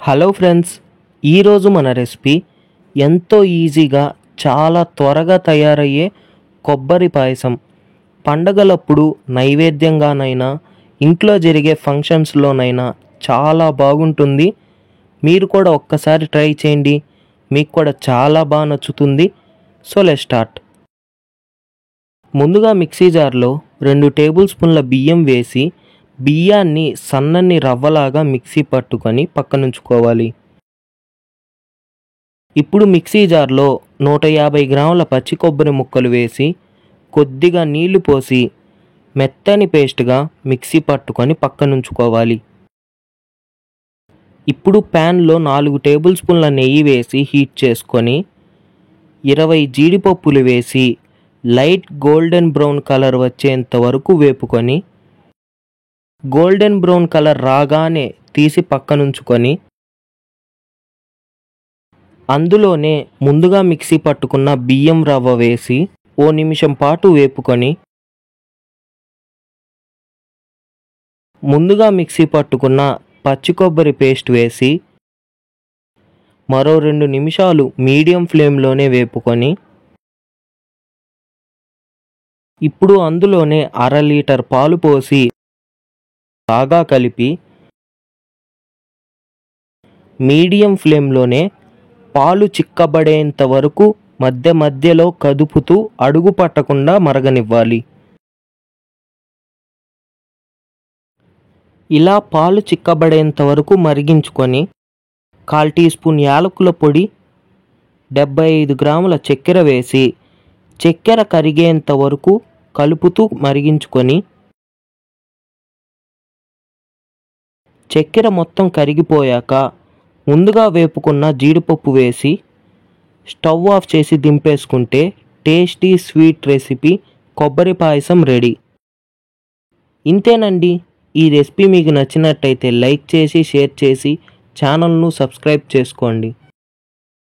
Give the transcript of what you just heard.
Hello friends, ఈరోజు మన recipe ఎంతో ఈజీగా చాలా త్వరగా తయారయ్యే కొబ్బరి పాయసం. పండగలప్పుడు నైవేద్యంగానైనా ఇంట్లో జరిగే ఫంక్షన్స్లోనైనా చాలా బాగుంటుంది. మీరు కూడా ఒక్కసారి ట్రై చేయండి, మీకు కూడా చాలా బాగా నచ్చుతుంది. So let's start. ముందుగా మిక్సీ జార్లో 2 టేబుల్ స్పూన్ల బియ్యం వేసి బియ్యాన్ని సన్నని రవ్వలాగా మిక్సీ పట్టుకొని పక్కనుంచుకోవాలి. ఇప్పుడు మిక్సీ జార్లో 150 గ్రాముల పచ్చి కొబ్బరి ముక్కలు వేసి కొద్దిగా నీళ్లు పోసి మెత్తని పేస్ట్గా మిక్సీ పట్టుకొని పక్కనుంచుకోవాలి. ఇప్పుడు ప్యాన్లో 4 టేబుల్ స్పూన్ల నెయ్యి వేసి హీట్ చేసుకొని 20 జీడిపప్పులు వేసి లైట్ గోల్డెన్ బ్రౌన్ కలర్ వచ్చేంత వరకు వేపుకొని గోల్డెన్ బ్రౌన్ కలర్ రాగానే తీసి పక్కనుంచుకొని అందులోనే ముందుగా మిక్సీ పట్టుకున్న బియ్యం రవ్వ వేసి ఓ నిమిషం పాటు వేపుకొని ముందుగా మిక్సీ పట్టుకున్న పచ్చి కొబ్బరి పేస్ట్ వేసి మరో 2 నిమిషాలు మీడియం ఫ్లేమ్లోనే వేపుకొని ఇప్పుడు అందులోనే 1/2 లీటర్ పాలు పోసి బాగా కలిపి మీడియం ఫ్లేమ్లోనే పాలు చిక్కబడేంత వరకు మధ్య మధ్యలో కదుపుతూ అడుగు పట్టకుండా మరగనివ్వాలి. ఇలా పాలు చిక్కబడేంత వరకు మరిగించుకొని 1/4 టీ స్పూన్ యాలకుల పొడి, 75 గ్రాముల చక్కెర వేసి చక్కెర కరిగేంత వరకు కలుపుతూ మరిగించుకొని చక్కెర మొత్తం కరిగిపోయాక ముందుగా వేపుకున్న జీడిపప్పు వేసి స్టవ్ ఆఫ్ చేసి దింపేసుకుంటే టేస్టీ స్వీట్ రెసిపీ కొబ్బరి పాయసం రెడీ. ఇంతేనండి. ఈ రెసిపీ మీకు నచ్చినట్టయితే లైక్ చేసి షేర్ చేసి ఛానల్ను సబ్స్క్రైబ్ చేసుకోండి.